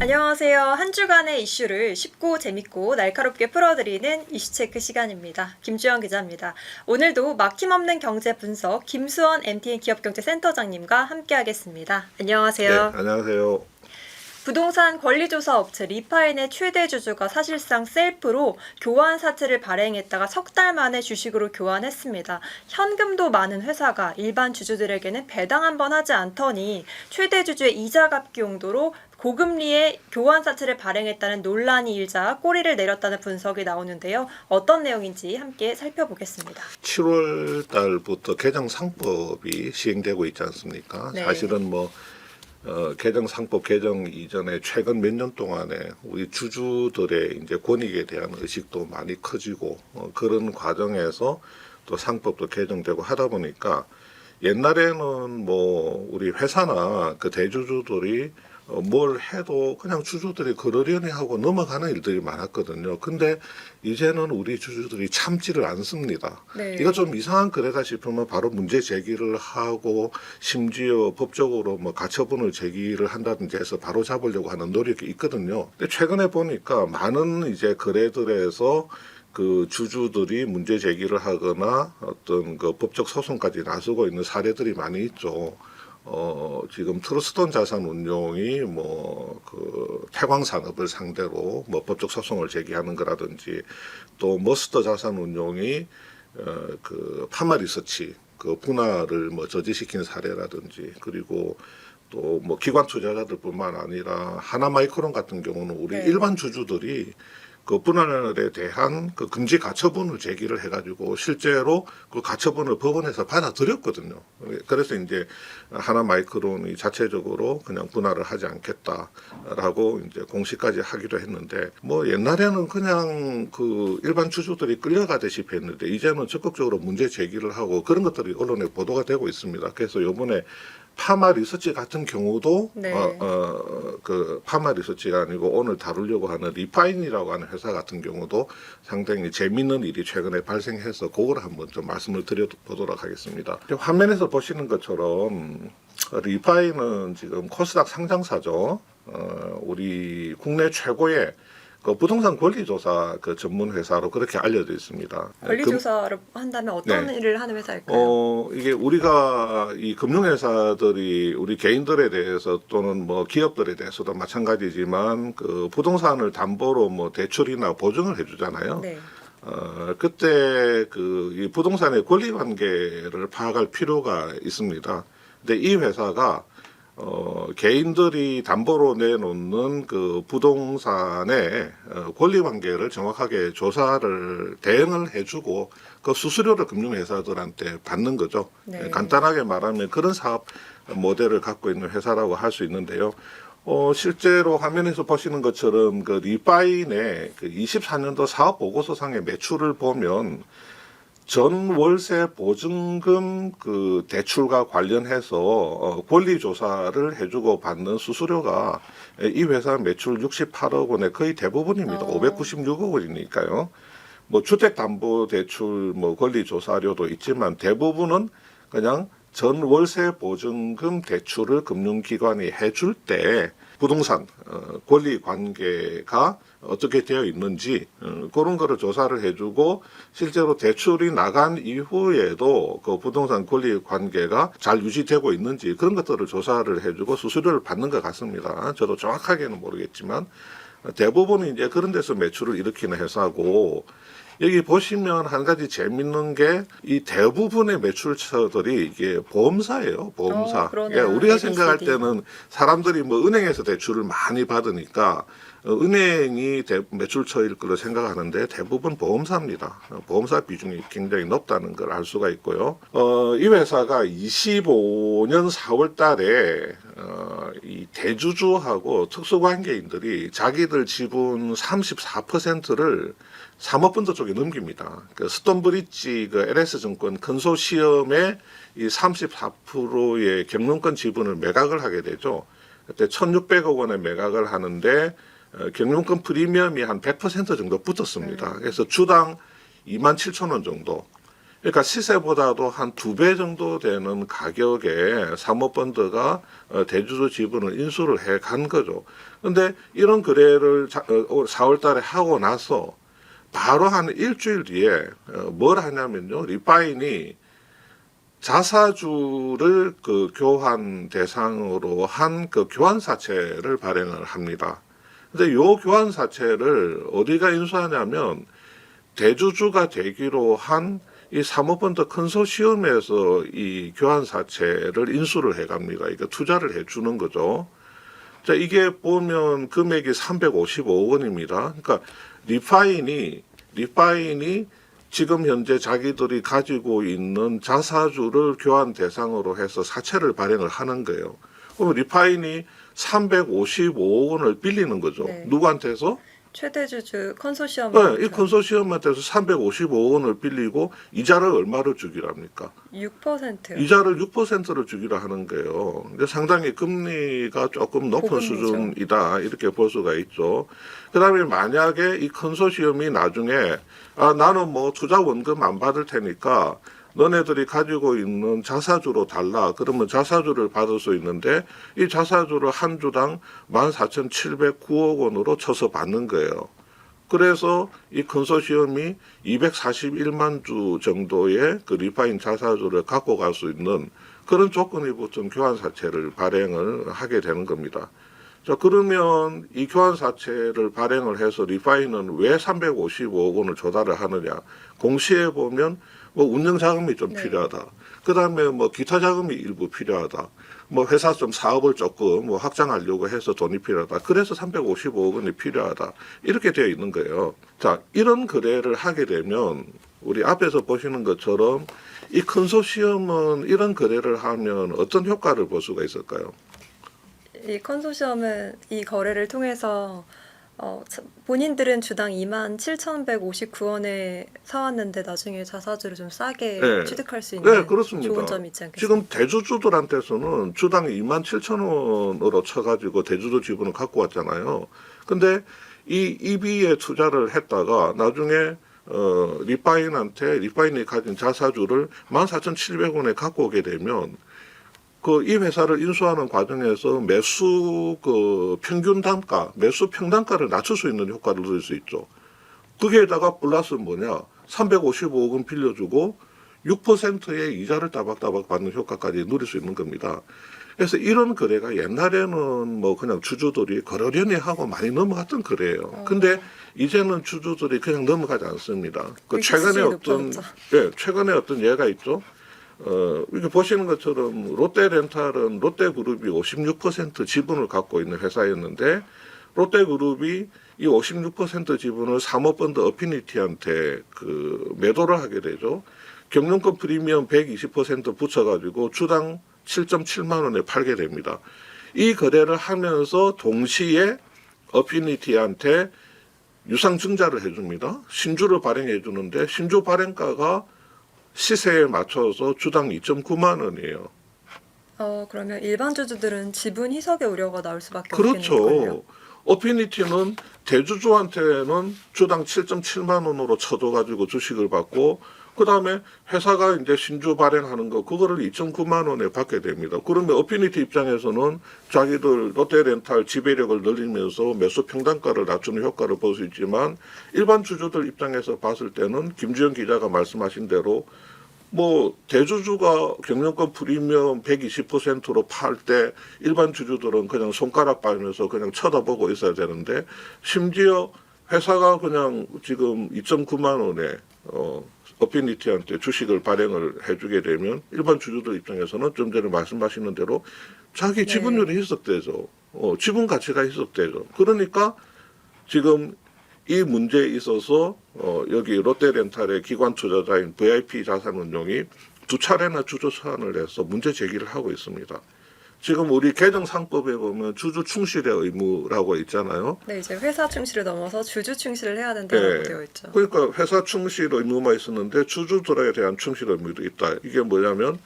안녕하세요. 한 주간의 이슈를 쉽고 재밌고 날카롭게 풀어드리는 이슈체크 시간입니다. 김주영 기자입니다. 오늘도 막힘없는 경제 분석 김수원 MTN 기업경제센터장님과 함께하겠습니다. 안녕하세요. 네, 안녕하세요. 부동산 권리조사 업체 리파인의 최대 주주가 사실상 셀프로 교환 사채를 발행했다가 석 달 만에 주식으로 교환했습니다. 현금도 많은 회사가 일반 주주들에게는 배당 한 번 하지 않더니 최대 주주의 이자 갚기 용도로 고금리의 교환 사채를 발행했다는 논란이 일자 꼬리를 내렸다는 분석이 나오는데요. 어떤 내용인지 함께 살펴보겠습니다. 7월 달부터 개정상법이 시행되고 있지 않습니까? 네. 사실은 개정상법 개정 이전에 최근 몇 년 동안에 우리 주주들의 이제 권익에 대한 의식도 많이 커지고 그런 과정에서 또 상법도 개정되고 하다 보니까 옛날에는 우리 회사나 그 대주주들이 뭘 해도 그냥 주주들이 그러려니 하고 넘어가는 일들이 많았거든요. 근데 이제는 우리 주주들이 참지를 않습니다. 네. 이거 좀 이상한 거래다 싶으면 바로 문제 제기를 하고 심지어 법적으로 가처분을 제기를 한다든지 해서 바로 잡으려고 하는 노력이 있거든요. 근데 최근에 보니까 많은 이제 거래들에서 그 주주들이 문제 제기를 하거나 어떤 그 법적 소송까지 나서고 있는 사례들이 많이 있죠. 지금 트러스톤 자산 운용이 태광 산업을 상대로 법적 소송을 제기하는 거라든지, 또 머스터 자산 운용이 그 파마 리서치 그 분할을 저지시킨 사례라든지, 그리고 또 기관 투자자들뿐만 아니라 하나마이크론 같은 경우는 우리 네. 일반 주주들이 그 분할에 대한 그 금지 가처분을 제기를 해가지고 실제로 그 가처분을 법원에서 받아들였거든요. 그래서 이제 하나마이크론이 자체적으로 그냥 분할을 하지 않겠다라고 이제 공시까지 하기도 했는데, 옛날에는 그냥 그 일반 주주들이 끌려가듯이 했는데 이제는 적극적으로 문제 제기를 하고 그런 것들이 언론에 보도가 되고 있습니다. 그래서 이번에 파마 리서치 같은 경우도 네. 그 파마 리서치가 아니고 오늘 다루려고 하는 리파인이라고 하는 회사 같은 경우도 상당히 재미있는 일이 최근에 발생해서 그걸 한번 좀 말씀을 드려보도록 하겠습니다. 화면에서 보시는 것처럼 리파인은 지금 코스닥 상장사죠. 우리 국내 최고의 그 부동산 권리조사 그 전문 회사로 그렇게 알려져 있습니다. 권리조사를 한다면 어떤 네. 일을 하는 회사일까요? 이게 우리가 이 금융회사들이 우리 개인들에 대해서 또는 기업들에 대해서도 마찬가지지만 그 부동산을 담보로 대출이나 보증을 해주잖아요. 네. 그때 이 부동산의 권리 관계를 파악할 필요가 있습니다. 근데 이 회사가 개인들이 담보로 내놓는 그 부동산의 권리 관계를 정확하게 대응을 해주고 그 수수료를 금융회사들한테 받는 거죠. 네. 간단하게 말하면 그런 사업 모델을 갖고 있는 회사라고 할 수 있는데요. 실제로 화면에서 보시는 것처럼 그 리파인의 그 24년도 사업 보고서상의 매출을 보면 전 월세 보증금 그 대출과 관련해서 권리 조사를 해주고 받는 수수료가 이 회사 매출 68억 원의 거의 대부분입니다. 596억 원이니까요. 주택담보대출 권리 조사료도 있지만 대부분은 그냥 전 월세 보증금 대출을 금융기관이 해줄 때 부동산 권리 관계가 어떻게 되어 있는지 그런 거를 조사를 해주고, 실제로 대출이 나간 이후에도 그 부동산 권리 관계가 잘 유지되고 있는지 그런 것들을 조사를 해주고 수수료를 받는 것 같습니다. 저도 정확하게는 모르겠지만 대부분이 이제 그런 데서 매출을 일으키는 회사고, 여기 보시면 한 가지 재밌는 게 이 대부분의 매출처들이 이게 보험사예요. 보험사. 그러네요. 우리가 ABCD. 생각할 때는 사람들이 은행에서 대출을 많이 받으니까 은행이 매출처일 거로 생각하는데 대부분 보험사입니다. 보험사 비중이 굉장히 높다는 걸 알 수가 있고요. 이 회사가 25년 4월 달에 이 대주주하고 특수관계인들이 자기들 지분 34%를 사모펀드 쪽에 넘깁니다. 그 스톤브리지 그 LS증권 컨소시엄의 이 34%의 경영권 지분을 매각을 하게 되죠. 그때 1,600억 원에 매각을 하는데 경영권 프리미엄이 한 100% 정도 붙었습니다. 그래서 주당 27,000원 정도. 그러니까 시세보다도 한 2배 정도 되는 가격에 사모펀드가 대주주 지분을 인수를 해 간 거죠. 근데 이런 거래를 4월 달에 하고 나서 바로 한 일주일 뒤에 뭘 하냐면요. 리파인이 자사주를 그 교환 대상으로 한 그 교환사채를 발행을 합니다. 근데 요 교환사채를 어디가 인수하냐면 대주주가 되기로 한 이 사모펀드 컨소시엄에서 이 교환사채를 인수를 해갑니다. 이거 투자를 해주는 거죠. 자, 이게 보면 금액이 355억 원입니다. 그러니까 리파인이 지금 현재 자기들이 가지고 있는 자사주를 교환 대상으로 해서 사채를 발행을 하는 거예요. 그럼 리파인이 355억 원을 빌리는 거죠. 네. 네, 누구한테서? 최대주주 컨소시엄. 네, 이 컨소시엄한테서 355억 원을 빌리고 이자를 얼마를 주기로 합니까? 6%요. 이자를 6%를 주기로 하는 거예요. 근데 상당히 금리가 조금 높은 고금리죠. 수준이다 이렇게 볼 수가 있죠. 그다음에 만약에 이 컨소시엄이 나중에 나는 뭐 투자 원금 안 받을 테니까 너네들이 가지고 있는 자사주로 달라. 그러면 자사주를 받을 수 있는데 이 자사주를 한 주당 14,709억 원으로 쳐서 받는 거예요. 그래서 이 컨소시엄이 241만 주 정도의 그 리파인 자사주를 갖고 갈 수 있는 그런 조건이 붙은 교환사채를 발행을 하게 되는 겁니다. 자, 그러면 이 교환사채를 발행을 해서 리파인은 왜 355억 원을 조달을 하느냐. 공시에 보면 뭐 운영자금이 좀 네. 필요하다. 그 다음에 뭐 기타 자금이 일부 필요하다. 뭐 회사 좀 사업을 조금 뭐 확장하려고 해서 돈이 필요하다. 그래서 355억 원이 필요하다. 이렇게 되어 있는 거예요. 자, 이런 거래를 하게 되면 우리 앞에서 보시는 것처럼 이 컨소시엄은 이런 거래를 하면 어떤 효과를 볼 수가 있을까요? 이 컨소시엄은 이 거래를 통해서 본인들은 주당 27,159원에 사왔는데 나중에 자사주를 좀 싸게 네. 취득할 수 있는 네, 그렇습니다. 좋은 점이 있지 않겠습니까? 지금 대주주들한테서는 주당 27,000원으로 쳐가지고 대주주 지분을 갖고 왔잖아요. 근데 이 EB에 투자를 했다가 나중에 리파인이 가진 자사주를 14,700원에 갖고 오게 되면 이 회사를 인수하는 과정에서 매수 평균 단가, 매수 평단가를 낮출 수 있는 효과를 누릴 수 있죠. 거기에다가 플러스 뭐냐, 355억 원 빌려주고 6%의 이자를 따박따박 받는 효과까지 누릴 수 있는 겁니다. 그래서 이런 거래가 옛날에는 뭐 그냥 주주들이 그러려니 하고 많이 넘어갔던 거래예요. 근데 이제는 주주들이 그냥 넘어가지 않습니다. 최근에 어떤 예가 있죠. 이렇게 보시는 것처럼 롯데렌탈은 롯데그룹이 56% 지분을 갖고 있는 회사였는데 롯데그룹이 이 56% 지분을 사모펀드 어피니티한테 매도를 하게 되죠. 경영권 프리미엄 120% 붙여가지고 주당 7.7만 원에 팔게 됩니다. 이 거래를 하면서 동시에 어피니티한테 유상증자를 해줍니다. 신주를 발행해 주는데 신주 발행가가 시세에 맞춰서 주당 2.9만 원이에요. 그러면 일반 주주들은 지분 희석의 우려가 나올 수밖에 없겠네요. 그렇죠. 어피니티는 대주주한테는 주당 7.7만 원으로 쳐줘가지고 주식을 받고 그 다음에 회사가 이제 신주 발행하는 거 그거를 2.9만 원에 받게 됩니다. 그러면 어피니티 입장에서는 자기들 롯데렌탈 지배력을 늘리면서 매수 평단가를 낮추는 효과를 볼 수 있지만 일반 주주들 입장에서 봤을 때는 김주영 기자가 말씀하신 대로 뭐 대주주가 경영권 프리미엄 120%로 팔 때 일반 주주들은 그냥 손가락 빨면서 그냥 쳐다보고 있어야 되는데 심지어 회사가 그냥 지금 2.9만 원에 어피니티한테 주식을 발행을 해주게 되면 일반 주주들 입장에서는 좀 전에 말씀하시는 대로 자기 지분율이 희석되죠. 지분 가치가 희석되죠. 그러니까 지금 이 문제에 있어서 여기 롯데렌탈의 기관 투자자인 VIP 자산운용이 2차례나 주주 소환을 해서 문제 제기를 하고 있습니다. 지금 우리 개정상법에 보면 주주 충실의 의무라고 있잖아요. 네, 이제 회사 충실을 넘어서 주주 충실을 해야 된다고 되어 있죠. 그러니까 회사 충실 의무만 있었는데 주주들에 대한 충실 의무도 있다. 이게 뭐냐면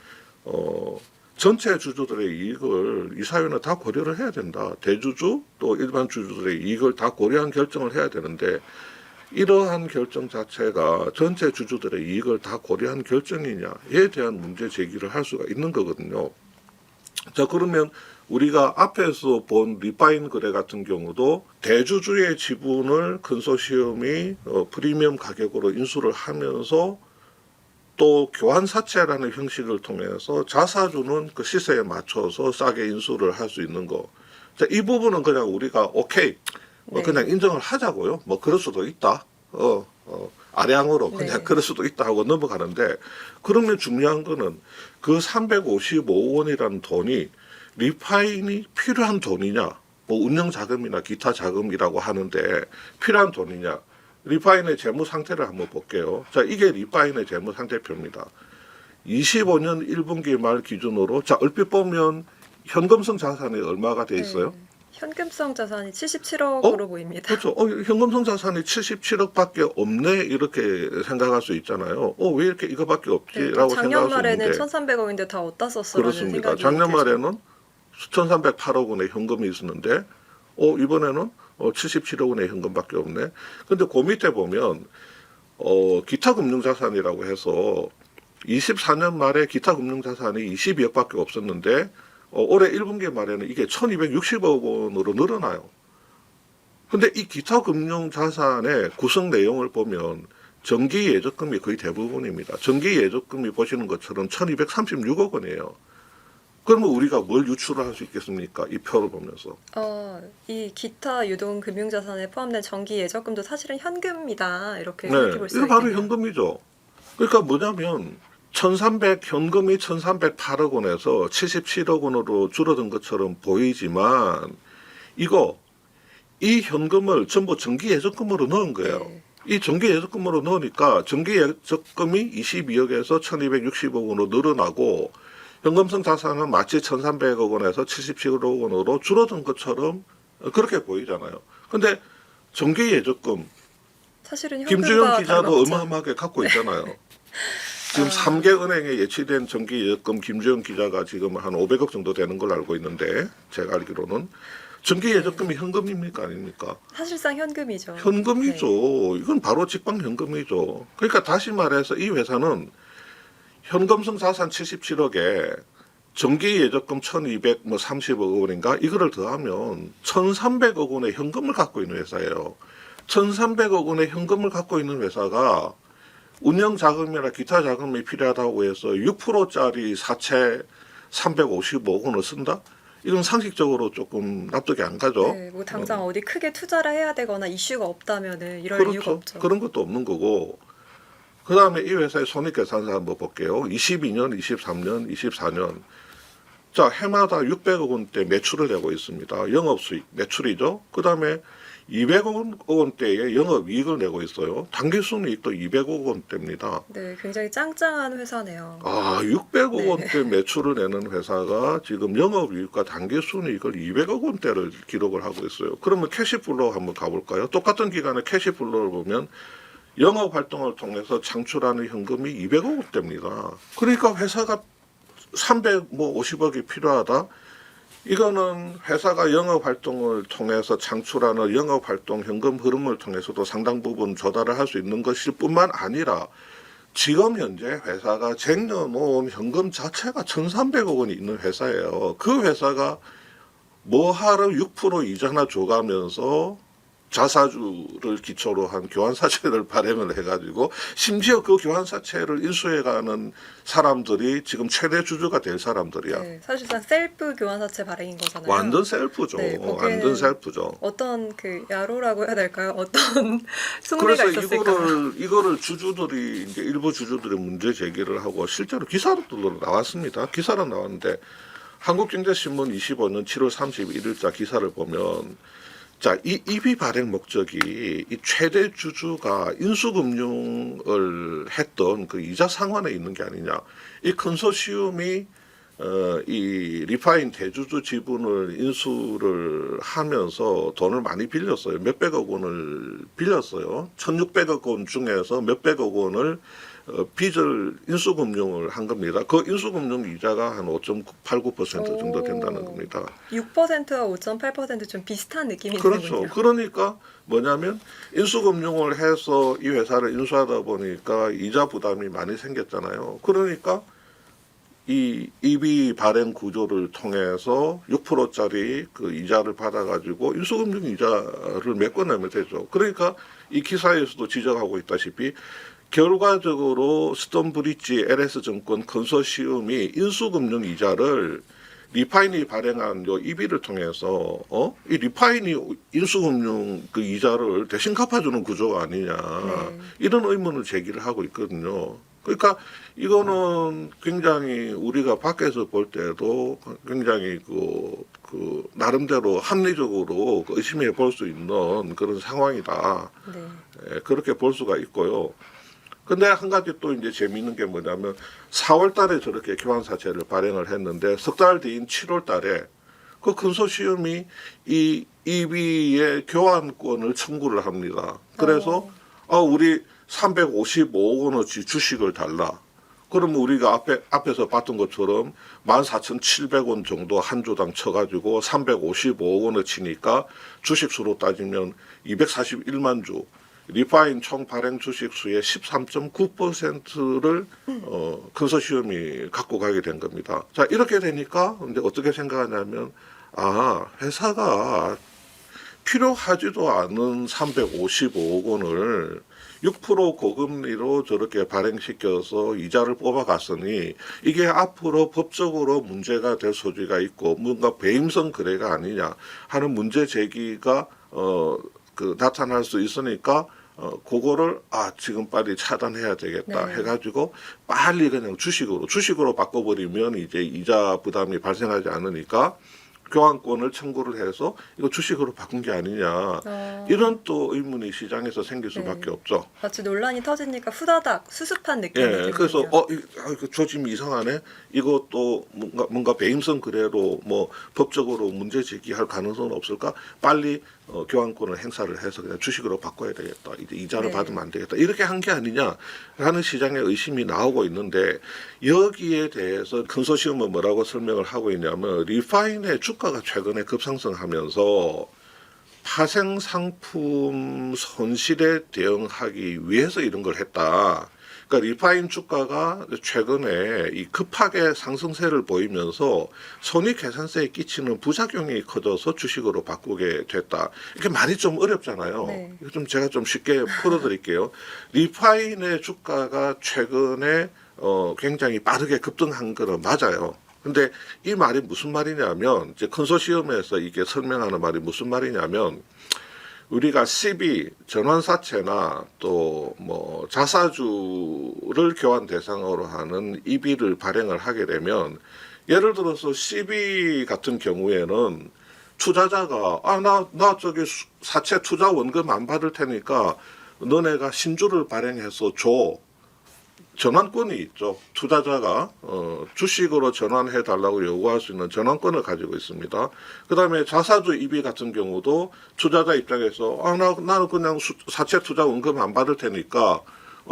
전체 주주들의 이익을 이 사회는 다 고려를 해야 된다. 대주주 또 일반 주주들의 이익을 다 고려한 결정을 해야 되는데 이러한 결정 자체가 전체 주주들의 이익을 다 고려한 결정이냐에 대한 문제 제기를 할 수가 있는 거거든요. 자, 그러면 우리가 앞에서 본 리파인 거래 같은 경우도 대주주의 지분을 컨소시엄이 프리미엄 가격으로 인수를 하면서 또 교환사채라는 형식을 통해서 자사주는 그 시세에 맞춰서 싸게 인수를 할 수 있는 거. 자, 이 부분은 그냥 우리가 오케이, 네. 그냥 인정을 하자고요. 뭐 그럴 수도 있다. 아량으로 그냥 네. 그럴 수도 있다 하고 넘어가는데, 그러면 중요한 거는 그 355억 원이라는 돈이 리파인이 필요한 돈이냐, 뭐 운영 자금이나 기타 자금이라고 하는데 필요한 돈이냐. 리파인의 재무 상태를 한번 볼게요. 자, 이게 리파인의 재무 상태표입니다. 25년 1분기 말 기준으로, 자, 얼핏 보면 현금성 자산이 얼마가 돼 있어요? 네. 현금성 자산이 77억으로 보입니다. 그렇죠. 현금성 자산이 77억밖에 없네, 이렇게 생각할 수 있잖아요. 왜 이렇게 이거밖에 네, 없지라고 작년 생각할 수 말에는 있는데, 1,300억인데 다 어디다 썼어라는 그렇습니다. 생각이 작년 들죠. 말에는 1,308억 원의 현금이 있었는데, 이번에는 77억 원의 현금밖에 없네. 근데 그 밑에 보면 기타 금융자산이라고 해서 24년 말에 기타 금융자산이 22억밖에 없었는데 올해 1분기 말에는 이게 1,260억 원으로 늘어나요. 근데 이 기타 금융자산의 구성 내용을 보면 정기 예적금이 거의 대부분입니다. 정기 예적금이 보시는 것처럼 1,236억 원이에요. 그러면 우리가 뭘 유출을 할 수 있겠습니까? 이 표를 보면서. 이 기타 유동 금융자산에 포함된 정기 예적금도 사실은 현금이다 이렇게 네, 생각해 볼 수 이거 바로 있겠네요. 현금이죠. 그러니까 뭐냐면 현금이 1,308억 원에서 77억 원으로 줄어든 것처럼 보이지만 이 현금을 전부 정기 예적금으로 넣은 거예요. 네. 이 정기 예적금으로 넣으니까 정기 예적금이 22억에서 1,260억 원으로 늘어나고 현금성 자산은 마치 1,300억 원에서 77억 원으로 줄어든 것처럼 그렇게 보이잖아요. 근데 정기 예적금 사실은 김주영 현금과 기자도 다름없죠. 어마어마하게 갖고 있잖아요. 지금 3개 은행에 예치된 정기 예적금 김주영 기자가 지금 한 500억 정도 되는 걸로 알고 있는데, 제가 알기로는 정기 예적금이 현금입니까 아닙니까? 사실상 현금이죠. 현금이죠. 이건 바로 직방 현금이죠. 그러니까 다시 말해서 이 회사는 현금성 자산 77억에 정기 예적금 1,230억 원인가 이거를 더하면 1,300억 원의 현금을 갖고 있는 회사예요. 1,300억 원의 현금을 갖고 있는 회사가 운영 자금이나 기타 자금이 필요하다고 해서 6%짜리 사채 355억 원을 쓴다? 이건 상식적으로 조금 납득이 안 가죠. 네, 뭐 당장 어디 크게 투자를 해야 되거나 이슈가 없다면은 이럴 이유가 그렇죠. 없죠. 그런 것도 없는 거고. 그 다음에 이 회사의 손익계산서 한번 볼게요. 22년, 23년, 24년. 자, 해마다 600억 원대 매출을 내고 있습니다. 영업수익, 매출이죠. 그 다음에 200억 원대의 영업이익을 내고 있어요. 당기순이익도 200억 원대입니다. 네, 굉장히 짱짱한 회사네요. 600억 네. 원대 매출을 내는 회사가 지금 영업이익과 당기순이익을 200억 원대를 기록을 하고 있어요. 그러면 캐시플로우 한번 가볼까요? 똑같은 기간에 캐시플로우를 보면 영업 활동을 통해서 창출하는 현금이 200억 원대입니다. 그러니까 회사가 350억이 필요하다. 이거는 회사가 영업 활동을 통해서 창출하는 영업 활동 현금 흐름을 통해서도 상당 부분 조달을 할 수 있는 것일 뿐만 아니라 지금 현재 회사가 쟁여놓은 현금 자체가 1,300억 원이 있는 회사예요. 그 회사가 뭐하러 6% 이자나 줘가면서 자사주를 기초로 한 교환사채를 발행을 해가지고 심지어 그 교환사채를 인수해가는 사람들이 지금 최대 주주가 될 사람들이야. 네, 사실상 셀프 교환사채 발행인 거잖아요. 완전 셀프죠. 네, 거기에는 완전 셀프죠. 어떤 그 야로라고 해야 될까요? 어떤 속내가 그래서 있었을까요? 이거를 주주들이 이제 일부 주주들이 문제 제기를 하고 실제로 기사도 나왔습니다. 기사는 나왔는데 한국경제신문 25년 7월 31일자 기사를 보면, 자, 이 EB 발행 목적이 이 최대 주주가 인수금융을 했던 그 이자 상환에 있는 게 아니냐. 이 컨소시엄이 이 리파인 대주주 지분을 인수를 하면서 돈을 많이 빌렸어요. 몇백억 원을 빌렸어요. 1,600억 원 중에서 몇백억 원을 빚을 인수금융을 한 겁니다. 그 인수금융 이자가 한 5.89% 정도 된다는 겁니다. 6%와 5.8%좀 비슷한 느낌이 그렇죠. 드는군요. 그러니까 뭐냐면 인수금융을 해서 이 회사를 인수하다 보니까 이자 부담이 많이 생겼잖아요. 그러니까 이 EB 발행 구조를 통해서 6%짜리 그 이자를 받아가지고 인수금융 이자를 메꿔내면 되죠. 그러니까 이 기사에서도 지적하고 있다시피 결과적으로 스톤브리지 LS증권 컨소시엄이 인수금융 이자를 리파인이 발행한 요 EB를 통해서 이 리파인이 인수금융 그 이자를 대신 갚아주는 구조가 아니냐 네. 이런 의문을 제기를 하고 있거든요. 그러니까 이거는 굉장히 우리가 밖에서 볼 때도 굉장히 그 나름대로 합리적으로 의심해 볼 수 있는 그런 상황이다. 네. 그렇게 볼 수가 있고요. 근데 한 가지 또 이제 재미있는 게 뭐냐면 4월 달에 저렇게 교환사채를 발행을 했는데 석 달 뒤인 7월 달에 그 컨소시엄이 이 EB의 교환권을 청구를 합니다. 그래서 우리 355억 원어치 주식을 달라. 그러면 우리가 앞에서 봤던 것처럼 14,700원 정도 한 주당 쳐가지고 355억 원어치니까 주식수로 따지면 241만 주. 리파인 총 발행 주식 수의 13.9%를 컨소시엄이 갖고 가게 된 겁니다. 자, 이렇게 되니까 근데 어떻게 생각하냐면 회사가 필요하지도 않은 355억 원을 6% 고금리로 저렇게 발행시켜서 이자를 뽑아갔으니 이게 앞으로 법적으로 문제가 될 소지가 있고 뭔가 배임성 거래가 아니냐 하는 문제 제기가 나타날 수 있으니까 그거를 지금 빨리 차단해야 되겠다 네. 해가지고 빨리 그냥 주식으로 바꿔버리면 이제 이자 부담이 발생하지 않으니까 교환권을 청구를 해서 이거 주식으로 바꾼 게 아니냐 이런 또 의문이 시장에서 생길 수밖에 네. 없죠. 마치 논란이 터지니까 후다닥 수습한 느낌이 드는군요. 그래서 이거 조짐이 이상하네. 이것도 뭔가 배임성 거래로 뭐 법적으로 문제 제기할 가능성은 없을까? 빨리 교환권을 행사를 해서 그냥 주식으로 바꿔야 되겠다. 이제 이자를 네. 받으면 안 되겠다. 이렇게 한 게 아니냐라는 시장의 의심이 나오고 있는데 여기에 대해서 컨소시엄은 뭐라고 설명을 하고 있냐면 리파인의 주가가 최근에 급상승하면서 파생 상품 손실에 대응하기 위해서 이런 걸 했다. 그러니까 리파인 주가가 최근에 이 급하게 상승세를 보이면서 손익계산서에 끼치는 부작용이 커져서 주식으로 바꾸게 됐다. 이렇게 말이 좀 어렵잖아요. 네. 이거 제가 좀 쉽게 풀어드릴게요. 리파인의 주가가 최근에 굉장히 빠르게 급등한 거는 맞아요. 근데 이 말이 무슨 말이냐면 이제 컨소시엄에서 이게 설명하는 말이 무슨 말이냐면 우리가 CB 전환사채나 또 뭐 자사주를 교환 대상으로 하는 EB를 발행을 하게 되면 예를 들어서 CB 같은 경우에는 투자자가 나 저기 사채 투자 원금 안 받을 테니까 너네가 신주를 발행해서 줘. 전환권이 있죠. 투자자가 주식으로 전환해 달라고 요구할 수 있는 전환권을 가지고 있습니다. 그 다음에 자사주 EB 같은 경우도 투자자 입장에서 나는 그냥 사채 투자 원금 안 받을 테니까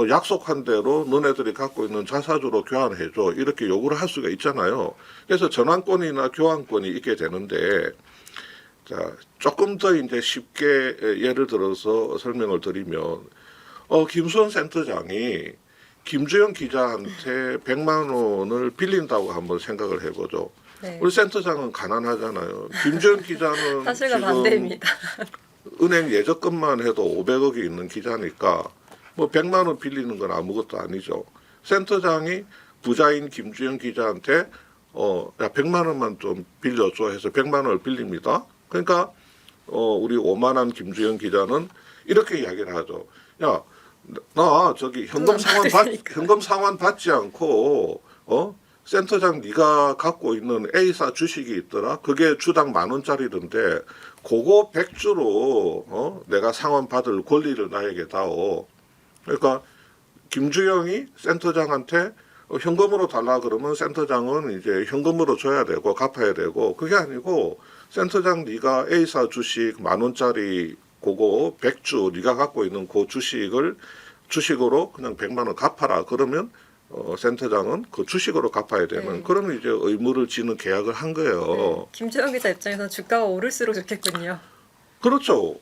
약속한 대로 너네들이 갖고 있는 자사주로 교환해줘. 이렇게 요구를 할 수가 있잖아요. 그래서 전환권이나 교환권이 있게 되는데 자, 조금 더 이제 쉽게 예를 들어서 설명을 드리면 김수원 센터장이 김주영 기자한테 100만 원을 빌린다고 한번 생각을 해보죠. 네. 우리 센터장은 가난하잖아요. 김주영 기자는 사실과 지금 반대입니다. 은행 예적금만 해도 500억이 있는 기자니까 뭐 100만 원 빌리는 건 아무것도 아니죠. 센터장이 부자인 김주영 기자한테 야 100만 원만 좀 빌려줘 해서 100만 원을 빌립니다. 그러니까 우리 오만한 김주영 기자는 이렇게 이야기를 하죠. 야 나 저기 현금 상환 받지 않고 센터장 네가 갖고 있는 A사 주식이 있더라. 그게 주당 10,000원짜리던데 그거 100주로 내가 상환 받을 권리를 나에게 다오. 그러니까 김주영이 센터장한테 현금으로 달라 그러면 센터장은 이제 현금으로 줘야 되고 갚아야 되고 그게 아니고 센터장 네가 A사 주식 10,000원짜리 그거 100주 네가 갖고 있는 그 주식을 주식으로 그냥 100만 원 갚아라. 그러면 센터장은 그 주식으로 갚아야 되는 네. 그런 이제 의무를 지는 계약을 한 거예요. 네. 김주영 기자 입장에서는 주가가 오를수록 좋겠군요. 그렇죠.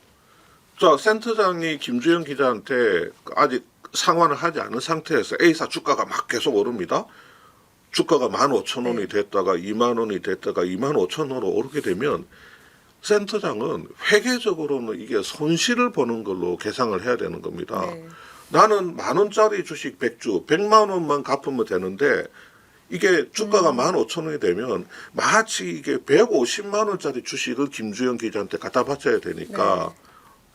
자, 센터장이 김주영 기자한테 아직 상환을 하지 않은 상태에서 A사 주가가 막 계속 오릅니다. 주가가 15,000원이 네. 됐다가 2만 원이 됐다가 25,000원으로 오르게 되면 센터장은 회계적으로는 이게 손실을 보는 걸로 계상을 해야 되는 겁니다. 네. 나는 10,000원짜리 주식 100주, 100만 원만 갚으면 되는데 이게 주가가 15,000원이 되면 마치 이게 150만 원짜리 주식을 김주영 기자한테 갖다 바쳐야 되니까 네.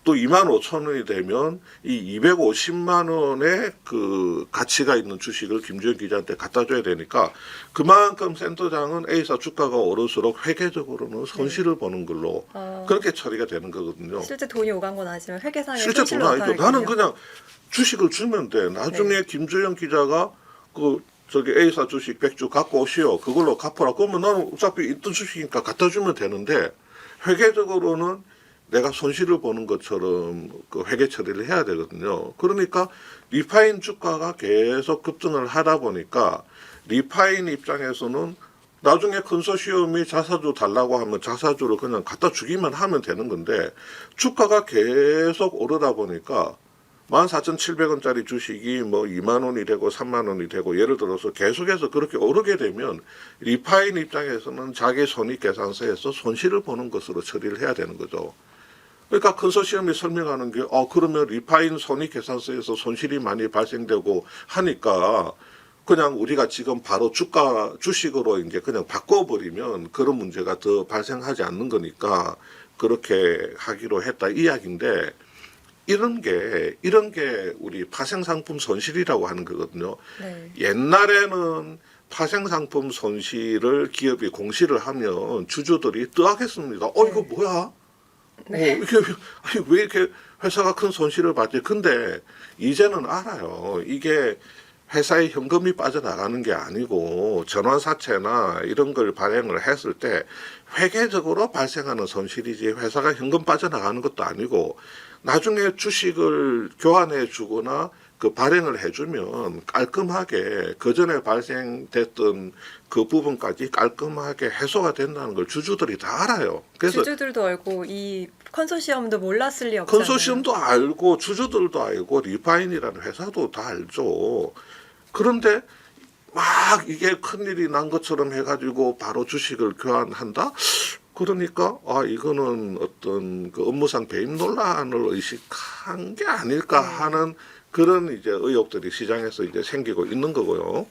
또 25,000원이 되면 이 250만 원의 그 가치가 있는 주식을 김주영 기자한테 갖다 줘야 되니까 그만큼 센터장은 A사 주가가 오를수록 회계적으로는 손실을 보는 걸로 그렇게 처리가 되는 거거든요. 실제 돈이 오간 건 아니지만 회계상의 실제 돈 아니죠. 나는 그냥 주식을 주면 돼. 나중에 김주영 기자가 그 저기 A사 주식 100주 갖고 오시오. 그걸로 갚아라. 그러면 나는 어차피 있던 주식이니까 갖다 주면 되는데 회계적으로는 내가 손실을 보는 것처럼 그 회계 처리를 해야 되거든요. 그러니까 리파인 주가가 계속 급등을 하다 보니까 리파인 입장에서는 나중에 컨소시엄이 자사주 달라고 하면 자사주를 그냥 갖다 주기만 하면 되는 건데 주가가 계속 오르다 보니까 14,700원짜리 주식이 뭐 2만 원이 되고 3만 원이 되고 예를 들어서 계속해서 그렇게 오르게 되면 리파인 입장에서는 자기 손익계산서에서 손실을 보는 것으로 처리를 해야 되는 거죠. 그러니까 컨소시엄이 설명하는 게 그러면 리파인 손익계산서에서 손실이 많이 발생되고 하니까 그냥 우리가 지금 바로 주식으로 이제 그냥 바꿔버리면 그런 문제가 더 발생하지 않는 거니까 그렇게 하기로 했다 이 이야기인데 이런 게 우리 파생상품 손실이라고 하는 거거든요. 네. 옛날에는 파생상품 손실을 기업이 공시를 하면 주주들이 뜨악했습니다. 이거 뭐야? 이게 아니, 왜 이렇게 회사가 큰 손실을 받지? 근데 이제는 알아요. 이게 회사의 현금이 빠져나가는 게 아니고 전환사채나 이런 걸 발행을 했을 때 회계적으로 발생하는 손실이지 회사가 현금 빠져나가는 것도 아니고 나중에 주식을 교환해 주거나 그 발행을 해주면 깔끔하게 그 전에 발생됐던 그 부분까지 깔끔하게 해소가 된다는 걸 주주들이 다 알아요. 그래서 주주들도 알고 이 컨소시엄도 몰랐을 리 없잖아요. 컨소시엄도 알고 주주들도 알고 리파인이라는 회사도 다 알죠. 그런데 막 이게 큰일이 난 것처럼 해가지고 바로 주식을 교환한다? 그러니까 이거는 어떤 그 업무상 배임 논란을 의식한 게 아닐까 하는 그런 이제 의혹들이 시장에서 이제 생기고 있는 거고요.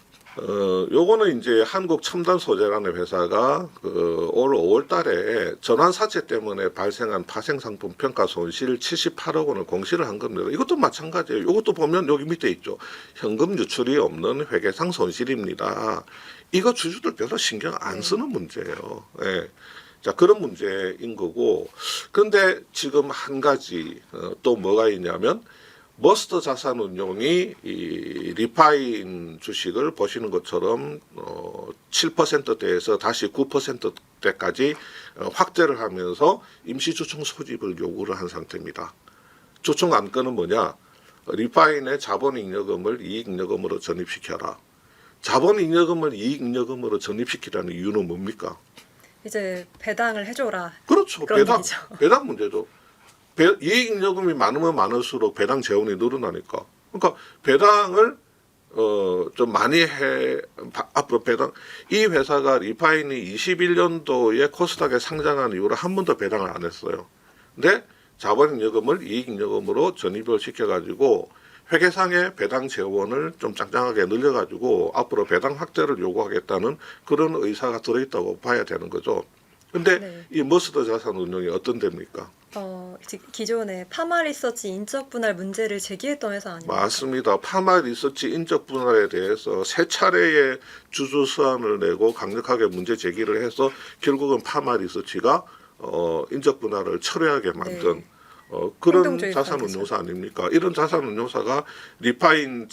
요거는 이제 한국첨단소재라는 회사가 올 5월달에 전환사채 때문에 발생한 파생상품 평가 손실 78억 원을 공시를 한 겁니다. 이것도 마찬가지예요. 이것도 보면 여기 밑에 있죠. 현금 유출이 없는 회계상 손실입니다. 이거 주주들 별로 신경 안 쓰는 문제예요. 예. 자, 그런 문제인 거고. 그런데 지금 한 가지 또 뭐가 있냐면 머스터 자산운용이 이 리파인 주식을 보시는 것처럼 7%대에서 다시 9%대까지 확대를 하면서 임시주총 소집을 요구를 한 상태입니다. 주총 안건은 뭐냐? 리파인의 자본잉여금을 이익잉여금으로 전입시켜라. 자본잉여금을 이익잉여금으로 전입시키라는 이유는 뭡니까? 이제 배당을 해줘라. 그렇죠. 그런 얘기죠. 배당 문제죠. 이익잉여금이 많으면 많을수록 배당 재원이 늘어나니까. 그러니까 배당을 좀 많이 앞으로 배당 이 회사가 리파인이 21년도에 코스닥에 상장한 이후로 한 번도 배당을 안 했어요. 근데 자본잉여금을 이익잉여금으로 전입을 시켜가지고 회계상의 배당 재원을 좀 짱짱하게 늘려가지고 앞으로 배당 확대를 요구하겠다는 그런 의사가 들어있다고 봐야 되는 거죠. 근데 이 머스터 자산운용이 어떤 데입니까? 기존에 파마 리서치 인적 분할 문제를 제기했던 회사 아닙니까? 맞습니다. 파마 리서치 인적 분할에 대해서 세 차례의 주주 서한을 내고 강력하게 문제 제기를 해서 결국은 파마 리서치가 인적 분할을 철회하게 만든 그런 자산운용사 아닙니까? 이런 자산운용사가 리파인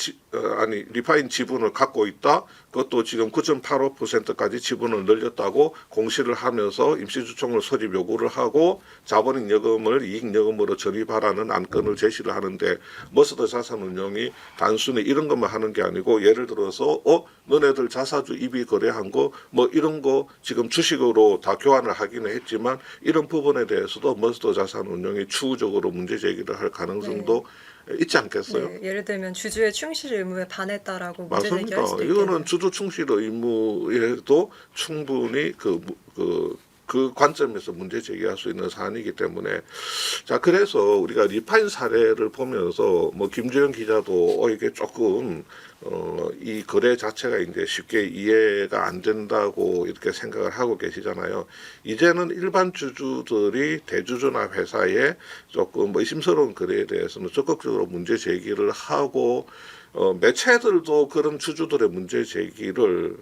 지분을 갖고 있다. 그것도 지금 9.85%까지 지분을 늘렸다고 공시를 하면서 임시주총을 소집 요구를 하고 자본잉여금을 이익여금으로 전입하라는 안건을 제시를 하는데 머스더 자산운용이 단순히 이런 것만 하는 게 아니고 예를 들어서 너네들 자사주 입이 거래한 거 뭐 이런 거 지금 주식으로 다 교환을 하기는 했지만 이런 부분에 대해서도 머스더 자산운용이 추후적으로 문제 제기를 할 가능성도 있지 않겠어요? 네, 예를 들면 주주의 충실 의무에 반했다라고 문제 맞습니다. 제기할 수도 이거는 있겠네요. 주주 충실 의무에도 충분히 그 관점에서 문제 제기할 수 있는 사안이기 때문에 자 그래서 우리가 리파인 사례를 보면서 뭐 김주영 기자도 이게 조금 이 거래 자체가 이제 쉽게 이해가 안 된다고 이렇게 생각을 하고 계시잖아요. 이제는 일반 주주들이 대주주나 회사에 조금 뭐 의심스러운 거래에 대해서는 적극적으로 문제 제기를 하고 매체들도 그런 주주들의 문제 제기를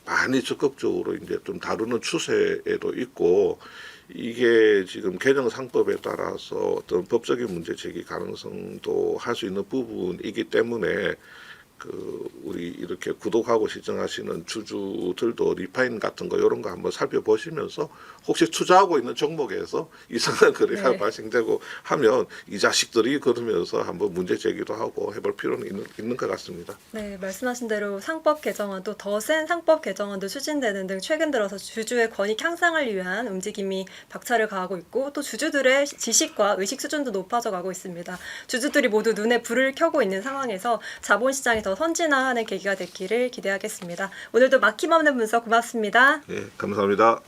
많이 적극적으로 이제 좀 다루는 추세에도 있고 이게 지금 개정상법에 따라서 어떤 법적인 문제 제기 가능성도 할 수 있는 부분이기 때문에 우리 이렇게 구독하고 시청하시는 주주들도 리파인 같은 거 이런 거 한번 살펴보시면서 혹시 투자하고 있는 종목에서 이상한 거래가 네. 발생되고 하면 이 자식들이 그러면서 한번 문제 제기도 하고 해볼 필요는 있는 것 같습니다. 네, 말씀하신 대로 상법 개정안도 더 센 상법 개정안도 추진되는 등 최근 들어서 주주의 권익 향상을 위한 움직임이 박차를 가하고 있고 또 주주들의 지식과 의식 수준도 높아져 가고 있습니다. 주주들이 모두 눈에 불을 켜고 있는 상황에서 자본시장이 더 선진화하는 계기가 됐기를 기대하겠습니다. 오늘도 막힘없는 분석 고맙습니다. 예, 감사합니다.